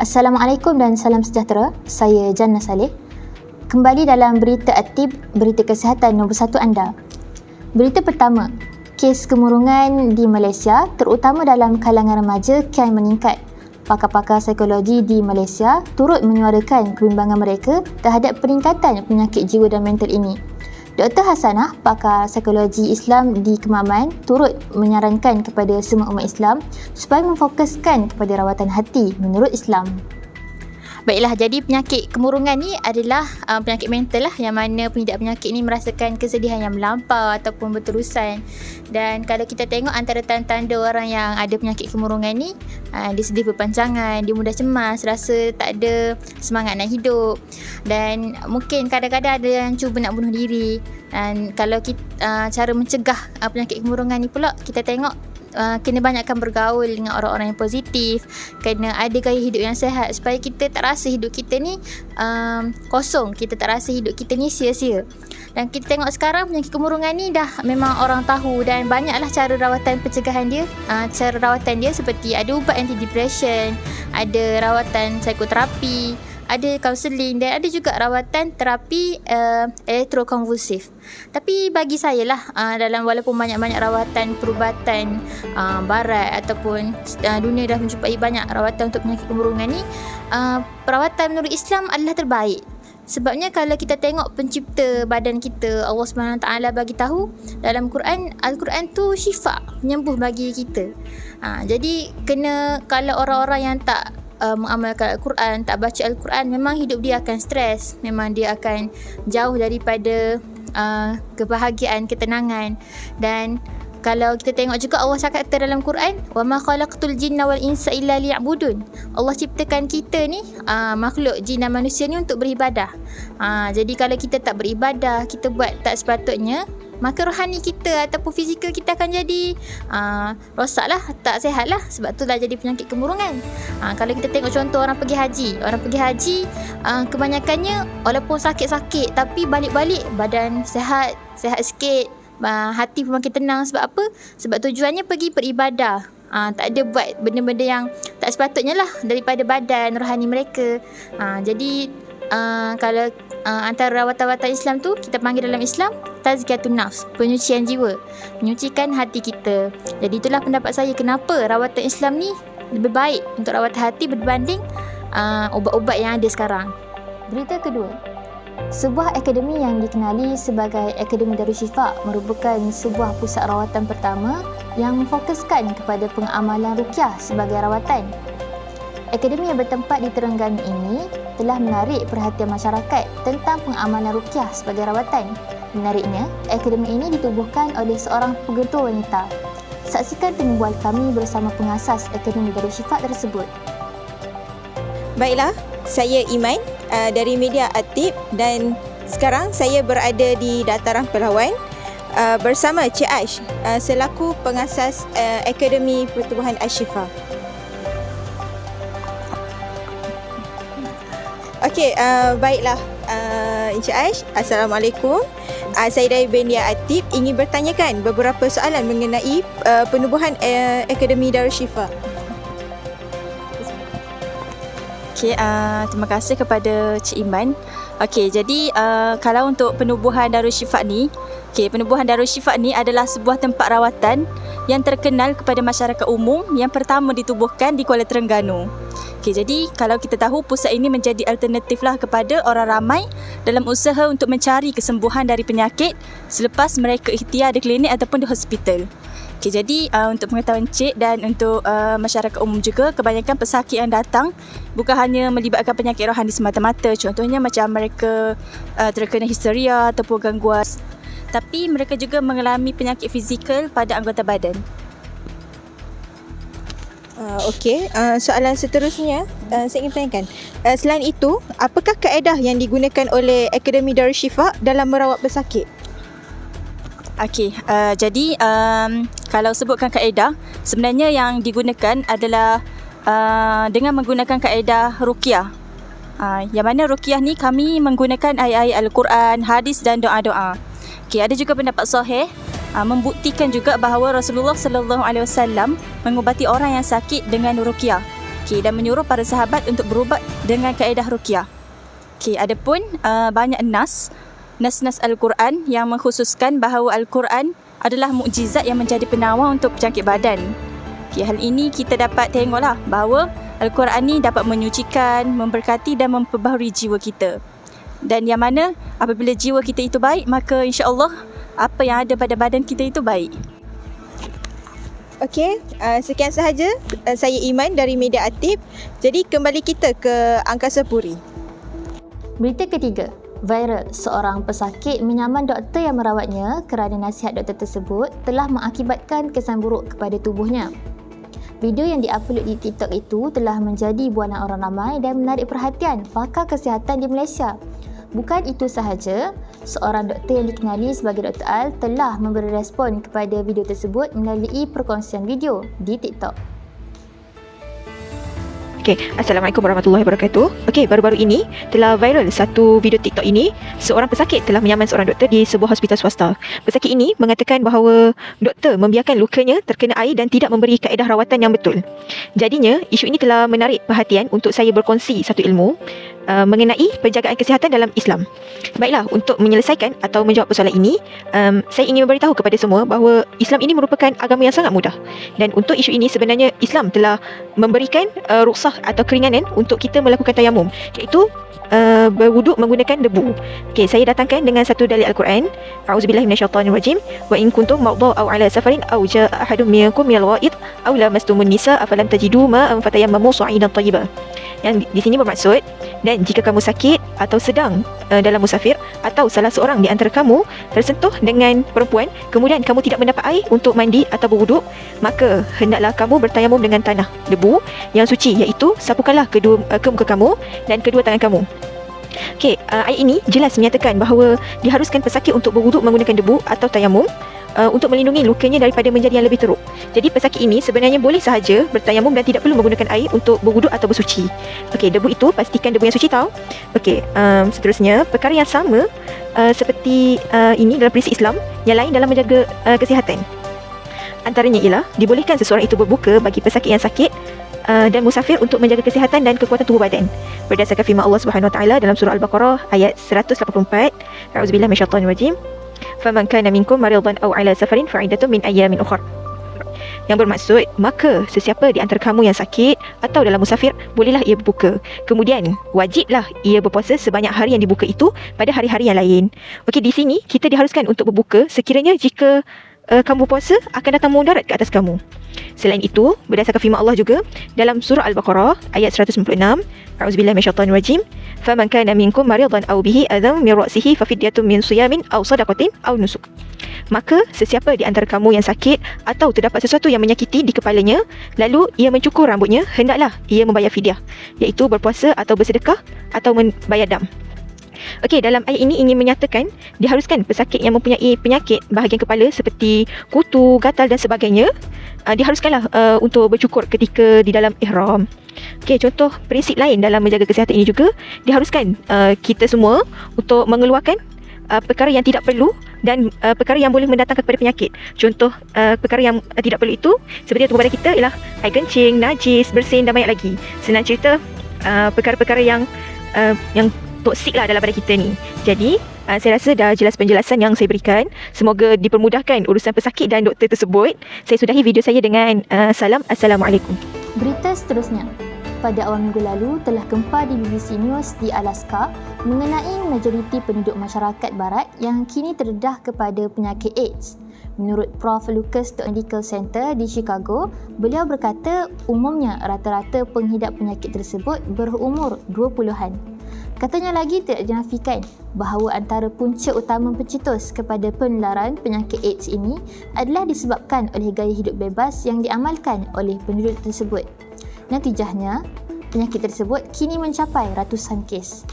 Assalamualaikum dan salam sejahtera. Saya Jannah Saleh. Kembali dalam berita At-Tib, berita kesihatan nombor 1 anda. Berita pertama, kes kemurungan di Malaysia terutama dalam kalangan remaja kian meningkat. Pakar-pakar psikologi di Malaysia turut menyuarakan kebimbangan mereka terhadap peningkatan penyakit jiwa dan mental ini. Dr. Hasanah, pakar psikologi Islam di Kemaman, turut menyarankan kepada semua umat Islam supaya memfokuskan kepada rawatan hati menurut Islam. Baiklah, jadi penyakit kemurungan ni adalah penyakit mental lah, yang mana pengidap penyakit ni merasakan kesedihan yang melampau ataupun berterusan. Dan kalau kita tengok antara tanda-tanda orang yang ada penyakit kemurungan ni, dia sedih berpanjangan, dia mudah cemas, rasa tak ada semangat nak hidup, dan mungkin kadang-kadang ada yang cuba nak bunuh diri. Dan kalau kita cara mencegah penyakit kemurungan ni pula, kita tengok kena banyakkan bergaul dengan orang-orang yang positif, kena ada gaya hidup yang sihat supaya kita tak rasa hidup kita ni kosong, kita tak rasa hidup kita ni sia-sia. Dan kita tengok sekarang penyakit kemurungan ni dah memang orang tahu, dan banyaklah cara rawatan pencegahan dia. Cara rawatan dia seperti ada ubat anti depression, ada rawatan psikoterapi, ada kaunseling, dan ada juga rawatan terapi elektrokonvulsif. Tapi bagi saya lah, dalam walaupun banyak-banyak rawatan perubatan barat ataupun dunia dah menjumpai banyak rawatan untuk penyakit kemurungan ni, perawatan menurut Islam adalah terbaik. Sebabnya kalau kita tengok pencipta badan kita, Allah SWT bagi tahu dalam Quran, Al-Quran tu syifa, penyembuh bagi kita. Jadi kalau orang-orang yang tak mengamalkan Al-Quran, tak baca Al-Quran, memang hidup dia akan stres, memang dia akan jauh daripada kebahagiaan, ketenangan. Dan kalau kita tengok juga Allah cakap dalam Quran, wa ma khalaqtul jinna wal insa illa liya'budun. Allah ciptakan kita ni, makhluk jin dan manusia ni untuk beribadah. Jadi kalau kita tak beribadah, kita buat tak sepatutnya, maka rohani kita ataupun fizikal kita akan jadi rosak lah, tak sihat lah. Sebab tu dah jadi penyakit kemurungan. Kalau kita tengok contoh orang pergi haji, kebanyakannya walaupun sakit-sakit tapi balik-balik badan sihat sikit, hati pun makin tenang. Sebab apa? Sebab tujuannya pergi beribadah. Tak ada buat benda-benda yang tak sepatutnya lah daripada badan rohani mereka. Jadi kalau antara rawatan-rawatan Islam tu, kita panggil dalam Islam tazkiyatun nafs, penyucian jiwa, menyucikan hati kita. Jadi itulah pendapat saya kenapa rawatan Islam ni lebih baik untuk rawatan hati berbanding ubat-ubat yang ada sekarang. Berita kedua, sebuah akademi yang dikenali sebagai Akademi Darul Syifa merupakan sebuah pusat rawatan pertama yang memfokuskan kepada pengamalan ruqyah sebagai rawatan. Akademi yang bertempat di Terengganu ini telah menarik perhatian masyarakat tentang pengamalan ruqyah sebagai rawatan. Menariknya, akademi ini ditubuhkan oleh seorang pengetua wanita. Saksikan perbualan kami bersama pengasas Akademi Darul Syifa tersebut. Baiklah, saya Iman dari media At-Tib, dan sekarang saya berada di Dataran Pelawan bersama Cik Ash selaku pengasas Akademi Pertubuhan Ashifa. Okey, baiklah Encik Aish, Assalamualaikum. Saya dari media At-Tib ingin bertanyakan beberapa soalan mengenai penubuhan Akademi Darul Syifa. Okey, terima kasih kepada Cik Iman. Okey, jadi kalau untuk penubuhan Darul Syifa ni, penubuhan Darul Syifa ni adalah sebuah tempat rawatan yang terkenal kepada masyarakat umum yang pertama ditubuhkan di Kuala Terengganu. Jadi kalau kita tahu, pusat ini menjadi alternatif lah kepada orang ramai dalam usaha untuk mencari kesembuhan dari penyakit selepas mereka ikhtiar di klinik ataupun di hospital. Jadi untuk pengetahuan Cik dan untuk masyarakat umum juga, kebanyakan pesakit yang datang bukan hanya melibatkan penyakit rohani semata-mata. Contohnya macam mereka terkena histeria ataupun gangguan, tapi mereka juga mengalami penyakit fizikal pada anggota badan. Okey, soalan seterusnya saya ingin tanyakan, selain itu, apakah kaedah yang digunakan oleh Akademi Darul Syifa dalam merawat pesakit? Okey, jadi kalau sebutkan kaedah, sebenarnya yang digunakan adalah dengan menggunakan kaedah ruqyah. Yang mana ruqyah ni kami menggunakan ayat-ayat Al-Quran, hadis dan doa-doa. Okey, ada juga pendapat sahih membuktikan juga bahawa Rasulullah SAW mengubati orang yang sakit dengan ruqyah. dan menyuruh para sahabat untuk berubat dengan kaedah ruqyah. Adapun banyak nas Al-Quran yang mengkhususkan bahawa Al-Quran adalah mukjizat yang menjadi penawar untuk penyakit badan. Hal ini kita dapat tengoklah bahawa Al-Quran ni dapat menyucikan, memberkati dan memperbaharui jiwa kita. Dan yang mana apabila jiwa kita itu baik, maka insya-Allah apa yang ada pada badan kita itu baik. Okey, sekian sahaja saya Iman dari Media Atib. Jadi kembali kita ke Angkasa Puri. Berita ketiga, viral seorang pesakit menyaman doktor yang merawatnya kerana nasihat doktor tersebut telah mengakibatkan kesan buruk kepada tubuhnya. Video yang diupload di TikTok itu telah menjadi bualan orang ramai dan menarik perhatian pakar kesihatan di Malaysia. Bukan itu sahaja, seorang doktor yang dikenali sebagai Dr. Al telah memberi respon kepada video tersebut melalui perkongsian video di TikTok. Assalamualaikum warahmatullahi wabarakatuh. Baru-baru ini telah viral satu video TikTok ini. Seorang pesakit telah menyaman seorang doktor di sebuah hospital swasta. Pesakit ini mengatakan bahawa doktor membiarkan lukanya terkena air dan tidak memberi kaedah rawatan yang betul. Jadinya, isu ini telah menarik perhatian untuk saya berkongsi satu ilmu mengenai penjagaan kesihatan dalam Islam. Baiklah, untuk menyelesaikan atau menjawab persoalan ini, saya ingin memberitahu kepada semua bahawa Islam ini merupakan agama yang sangat mudah. Dan untuk isu ini sebenarnya Islam telah memberikan rukhsah atau keringanan untuk kita melakukan tayamum, iaitu berwuduk menggunakan debu. Saya datangkan dengan satu dalil Al-Quran. A'udzubillahi minasyaitonirrajim. Wa in kuntum marḍā aw 'alā safarin aw jaa'a ahadun minkum minal gha'id aw lamastumun nisā' afalam tajidū mā'an fatayammamu sa'idan thayyibā. Yang di sini bermaksud, dan jika kamu sakit atau sedang dalam musafir atau salah seorang di antara kamu tersentuh dengan perempuan, kemudian kamu tidak mendapat air untuk mandi atau berwuduk, maka hendaklah kamu bertayamum dengan tanah debu yang suci, iaitu sapukanlah ke muka kamu dan kedua tangan kamu. Ayat ini jelas menyatakan bahawa diharuskan pesakit untuk berwuduk menggunakan debu atau tayamum untuk melindungi lukanya daripada menjadi yang lebih teruk. Jadi pesakit ini sebenarnya boleh sahaja bertayamum dan tidak perlu menggunakan air untuk berwuduk atau bersuci. Debu itu pastikan debu yang suci tau. Seterusnya, perkara yang sama seperti ini dalam prinsip Islam yang lain dalam menjaga kesihatan. Antaranya ialah dibolehkan seseorang itu berbuka bagi pesakit yang sakit dan musafir untuk menjaga kesihatan dan kekuatan tubuh badan. Berdasarkan firman Allah Subhanahu Wa Taala dalam surah Al-Baqarah ayat 184. A'udzubillahi minasyaitonirrajim. Faman kana minkum maridan aw 'ala safarin fa'iddatun min ayyamin ukhra. Yang bermaksud, maka sesiapa di antara kamu yang sakit atau dalam musafir, bolehlah ia berbuka. Kemudian, wajiblah ia berpuasa sebanyak hari yang dibuka itu pada hari-hari yang lain. Di sini kita diharuskan untuk berbuka sekiranya jika kamu berpuasa akan datang mudarat ke atas kamu. Selain itu, berdasarkan firman Allah juga dalam surah Al-Baqarah ayat 196, A'udzubillahi minasyaitonirrajim. Faman kana minkum maridan aw bihi adham min ra'sihi fa fidyatun min siyamin aw shadaqatin aw nusuk. Maka sesiapa di antara kamu yang sakit atau terdapat sesuatu yang menyakiti di kepalanya, lalu ia mencukur rambutnya, hendaklah ia membayar fidyah, iaitu berpuasa atau bersedekah atau membayar dam. Dalam ayat ini ingin menyatakan diharuskan pesakit yang mempunyai penyakit bahagian kepala seperti kutu, gatal dan sebagainya, diharuskanlah untuk bercukur ketika di dalam ihram. Contoh prinsip lain dalam menjaga kesihatan ini juga diharuskan kita semua untuk mengeluarkan perkara yang tidak perlu dan perkara yang boleh mendatangkan kepada penyakit. Contoh perkara yang tidak perlu itu seperti tubuh badan kita ialah air kencing, najis, bersin dan banyak lagi. Senang cerita, perkara-perkara yang toksik lah dalam badan kita ni. Jadi saya rasa dah jelas penjelasan yang saya berikan. Semoga dipermudahkan urusan pesakit dan doktor tersebut. Saya sudahi video saya dengan salam. Assalamualaikum. Berita seterusnya. Pada awal minggu lalu telah gempar di BBC News di Alaska mengenai majoriti penduduk masyarakat barat yang kini terdedah kepada penyakit AIDS. Menurut Prof. Lucas Medical Center di Chicago, beliau berkata umumnya rata-rata penghidap penyakit tersebut berumur 20-an. Katanya lagi tidak dinafikan bahawa antara punca utama pencetus kepada penularan penyakit AIDS ini adalah disebabkan oleh gaya hidup bebas yang diamalkan oleh penduduk tersebut. Natijahnya, penyakit tersebut kini mencapai ratusan kes.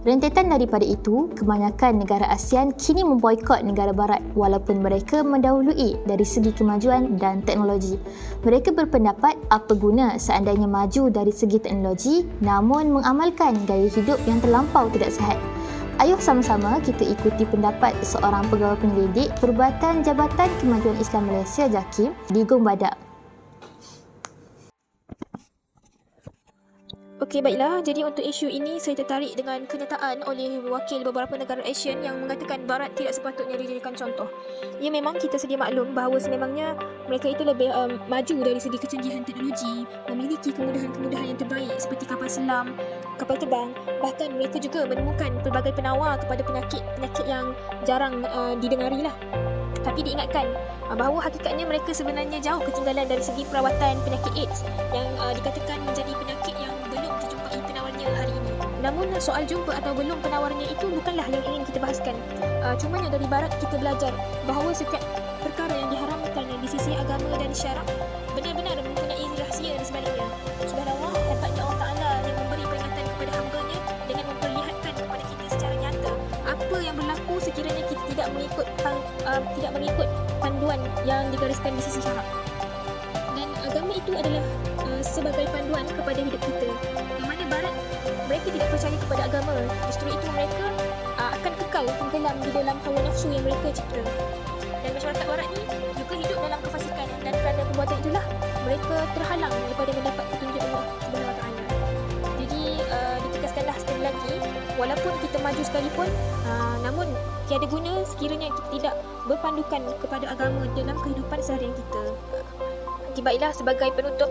Rentetan daripada itu, kebanyakan negara ASEAN kini memboikot negara barat walaupun mereka mendahului dari segi kemajuan dan teknologi. Mereka berpendapat apa guna seandainya maju dari segi teknologi namun mengamalkan gaya hidup yang terlampau tidak sihat. Ayuh sama-sama kita ikuti pendapat seorang pegawai penyelidik Perubatan Jabatan Kemajuan Islam Malaysia JAKIM di Gong Badak. Okey, baiklah. Jadi untuk isu ini saya tertarik dengan kenyataan oleh wakil beberapa negara Asian yang mengatakan Barat tidak sepatutnya dijadikan contoh. Ya, memang kita sedia maklum bahawa sememangnya mereka itu lebih maju dari segi kecanggihan teknologi, memiliki kemudahan-kemudahan yang terbaik seperti kapal selam, kapal terbang. Bahkan mereka juga menemukan pelbagai penawar kepada penyakit yang jarang didengari lah. Tapi diingatkan bahawa hakikatnya mereka sebenarnya jauh ketinggalan dari segi perawatan penyakit AIDS yang dikatakan menjadi penyakit yang belum dijumpai penawarnya hari ini. Namun soal jumpa atau belum penawarnya itu bukanlah yang ingin kita bahaskan. Cumanya dari Barat kita belajar bahawa setiap perkara yang diharamkan di sisi agama dan syarak benar-benar mempunyai rahsia di sebaliknya. Subhanallah, hebatnya Allah Ta'ala yang memberi peringatan kepada hamba-Nya dengan memperlihatkan kepada kita secara nyata apa yang berlaku sekiranya kita tidak mengikut panduan yang digariskan di sisi syarak. Dan agama itu adalah sebagai panduan kepada hidup kita. Yang mana Barat mereka tidak percaya kepada agama. Justru itu mereka akan kekal tenggelam di dalam hawa nafsu yang mereka cipta. Dan masyarakat Barat ni juga hidup dalam kefasikan, dan kerana perbuatan itulah mereka terhalang daripada mendapat petunjuk Allah Subhanahu Wa Taala. Jadi ditegaskanlah sekali lagi, walaupun kita maju sekalipun, namun tiada guna sekiranya kita tidak berpandukan kepada agama dalam kehidupan seharian kita. Baiklah, sebagai penutup,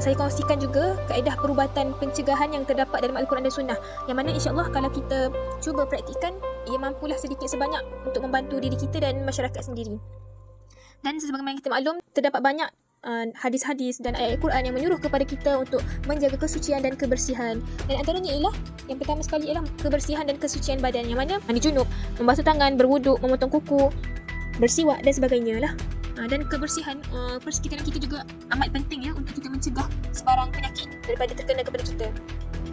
saya kongsikan juga kaedah perubatan pencegahan yang terdapat dalam Al-Quran dan Sunnah, yang mana insya-Allah kalau kita cuba praktikkan, ia mampulah sedikit sebanyak untuk membantu diri kita dan masyarakat sendiri. Dan sebagaimana kita maklum, terdapat banyak hadis-hadis dan ayat Al-Quran yang menyuruh kepada kita untuk menjaga kesucian dan kebersihan. Dan antaranya ialah, yang pertama sekali ialah kebersihan dan kesucian badan, yang mana mandi junub, membasuh tangan, berwuduk, memotong kuku, bersiwak dan sebagainya lah. Dan kebersihan persekitaran kita juga amat penting ya, untuk kita mencegah sebarang penyakit daripada terkena kepada kita.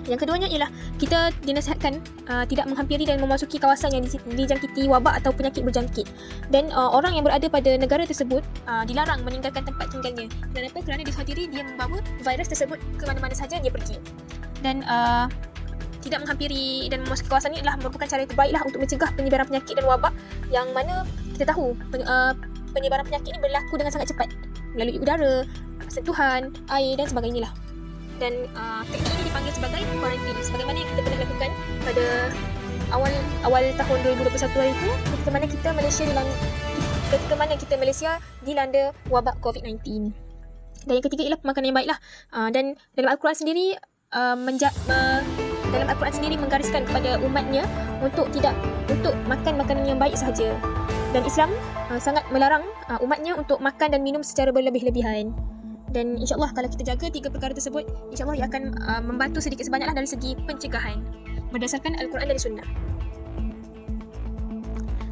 Yang keduanya ialah kita dinasihatkan tidak menghampiri dan memasuki kawasan yang dijangkiti wabak atau penyakit berjangkit. Dan orang yang berada pada negara tersebut dilarang meninggalkan tempat tinggalnya. Kenapa? Kerana dikhawatiri dia membawa virus tersebut ke mana-mana sahaja dia pergi. Dan tidak menghampiri dan memasuki kawasan ini adalah merupakan cara yang terbaiklah untuk mencegah penyebaran penyakit dan wabak, yang mana kita tahu penyebaran penyakit ini berlaku dengan sangat cepat melalui udara, sentuhan, air dan sebagainya lah. Dan teknik ini dipanggil sebagai kuarantin, sebagaimana yang kita pernah lakukan pada awal tahun 2021 hari itu, ketika mana kita Malaysia dilanda wabak COVID-19. Dan yang ketiga ialah pemakanan yang baiklah. Dan dalam Al-Quran sendiri dalam Al-Quran sendiri menggariskan kepada umatnya untuk makan makanan yang baik sahaja. Dan Islam sangat melarang umatnya untuk makan dan minum secara berlebih-lebihan. Dan insyaAllah kalau kita jaga 3 perkara tersebut, insyaAllah ia akan membantu sedikit sebanyaklah dari segi pencegahan berdasarkan Al-Quran dan Sunnah.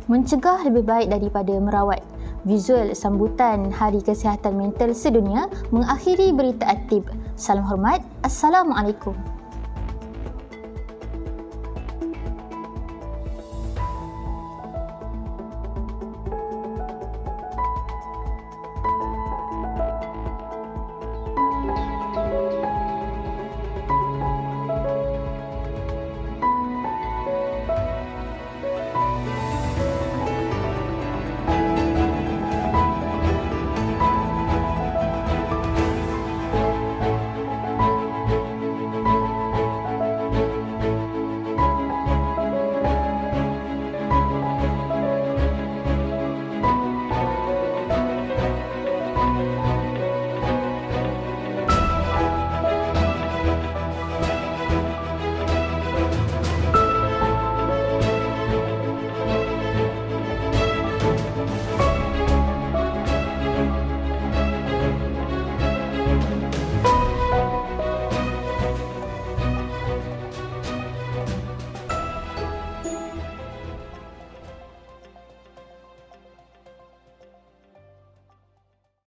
Mencegah lebih baik daripada merawat. Visual sambutan Hari Kesihatan Mental Sedunia mengakhiri berita Atib. Salam hormat. Assalamualaikum.